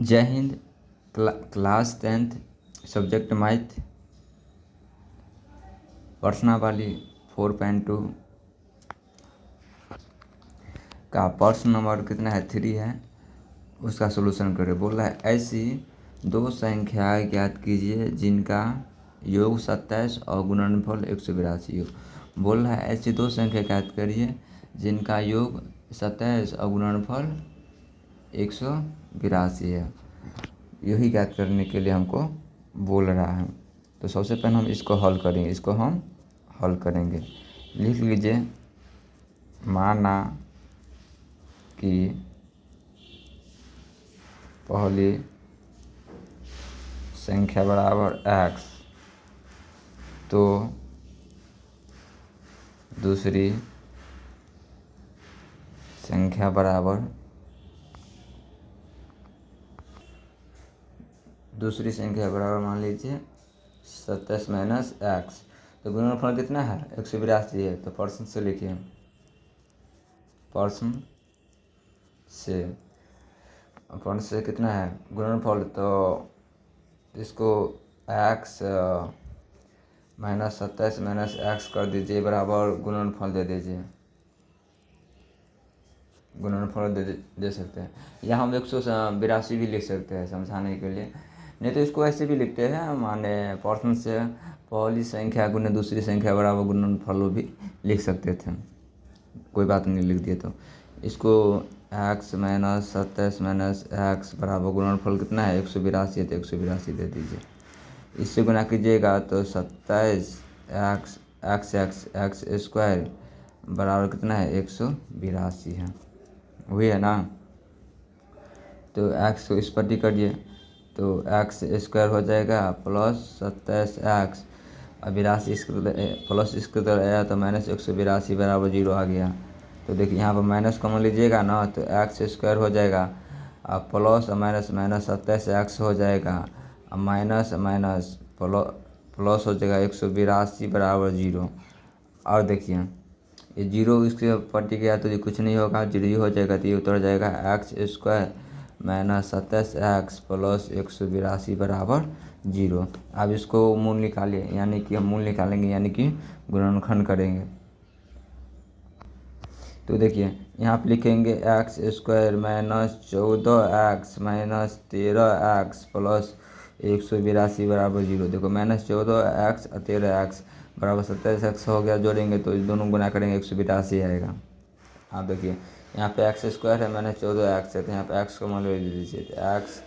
जय Hind. Class 10th subject math प्रश्नावली 4.2 का प्रश्न नंबर कितना है 3 है, उसका सलूशन करें। बोल रहा है ऐसी दो संख्याएं ज्ञात कीजिए जिनका योग 27 और गुणनफल 182 हो। बोल रहा है ऐसी दो संख्या ज्ञात करिए जिनका योग 27 और गुणनफल 182 है। यही ज्ञात करने के लिए हमको बोल रहा है। तो सबसे पहले हम इसको हल करेंगे। लिख लीजिए, माना कि पहली संख्या बराबर x, तो दूसरी संख्या बराबर मान लीजिए 27 माइनस एक्स। तो गुणनफल कितना है 182 है। तो प्रश्न से लिखिए, प्रश्न से कितना है गुणनफल। तो इसको x माइनस 27 माइनस एक्स कर दीजिए बराबर गुणनफल दे दीजिए। गुणनफल दे सकते हैं, या हम 182 भी लिख सकते हैं समझाने के लिए। नहीं तो इसको ऐसे भी लिखते हैं, माने प्रश्न से पहली संख्या गुने दूसरी संख्या बराबर गुणनफल भी लिख सकते थे, कोई बात नहीं लिख दिए। तो इसको x माइनस 27 माइनस एक्स बराबर गुणनफल कितना है 182 है। तो 182 दे दीजिए। इससे गुना कीजिएगा तो 27 एक्स स्क्वायर बराबर कितना है 182 है। वही है ना। तो x को इस पर करिए तो एक्स स्क्वायर हो जाएगा प्लस 27 एक्स और 82 प्लस इसके तरह आया तो माइनस 182 बराबर 0 आ गया। तो देखिए यहाँ पर माइनस कॉमन लीजिएगा ना, तो एक्स स्क्वायर हो जाएगा और प्लस और माइनस 27 एक्स हो जाएगा और माइनस माइनस प्लस हो जाएगा 182 बराबर 0। और देखिए ये 0 इसके पट्टी गया तो ये कुछ नहीं होगा, 0 ही हो जाएगा। तो ये उतर जाएगा x square minus 27 x plus 182 बराबर 0। अब इसको मूल निकालिए, यानी कि हम मूल निकालेंगे, यानी कि गुणनखंड करेंगे। तो देखिए यहाँ पर लिखेंगे x square minus 14 x minus 13 x plus 182 बराबर 0। देखो माइनस 14 एक्स और 13 एक्स बराबर 27 एक्स हो गया, जोड़ेंगे तो इस दोनों गुना करेंगे 182 आएगा। आप देखिए यहाँ पे एक्स स्क्वायर है माइनस 14 एक्स है, तो यहाँ पे एक्स को मान ले दीजिए। तो एक्स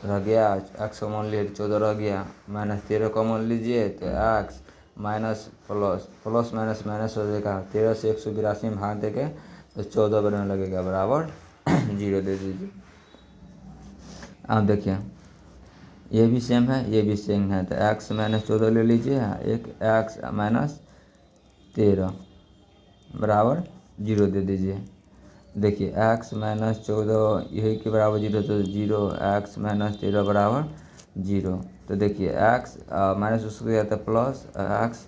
रह गया, एक्स को मान लीजिए 14 रह गया, माइनस 13 को मान लीजिए तो x minus plus minus minus हो जाएगा। 13 से 182 में भाग देके तो 14 बनने लगेगा बराबर 0 दे दीजिए। आप देखिए ये भी सेम है, ये भी सेम है। तो एक्स माइनस 14 ले लीजिए, एक एक्स माइनस 13 बराबर 0 दे दीजिए। देखिए एक्स माइनस 14 यही के बराबर 0, तो 0 एक्स माइनस 13 बराबर 0। तो देखिए एक्स माइनस उसको गया था प्लस एक्स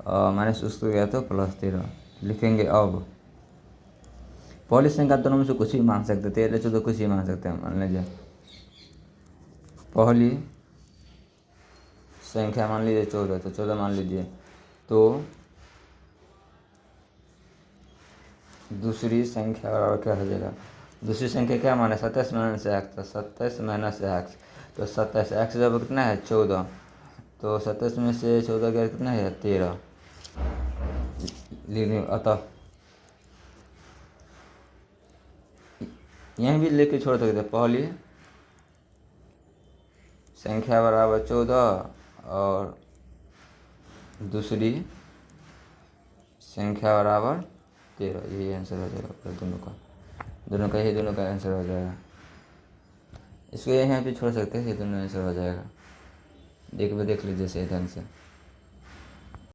माइनस उसको गया तो प्लस 13 लिखेंगे। अब पहली संख्या दोनों में से कुछ भी मान सकते, 13 14 कुछ भी मान सकते हैं। मान लीजिए पहली संख्या मान लीजिए 14, तो 14 मान लीजिए। तो दूसरी संख्या बराबर क्या हो जाएगा, दूसरी संख्या क्या माने 27 माइनस एक्स। तो 27 माइनस एक्स, तो 27 एक्स जब कितना है 14, तो 27 में से 14 गया कितना है 13। अतः यहीं भी लेके छोड़ सकते, पहली संख्या बराबर 14 और दूसरी संख्या बराबर 13। यही आंसर हो जाएगा दोनों का आंसर हो जाएगा। इसको यहाँ पे छोड़ सकते हैं, ये दोनों आंसर हो जाएगा। देख लीजिए सही ढंग से।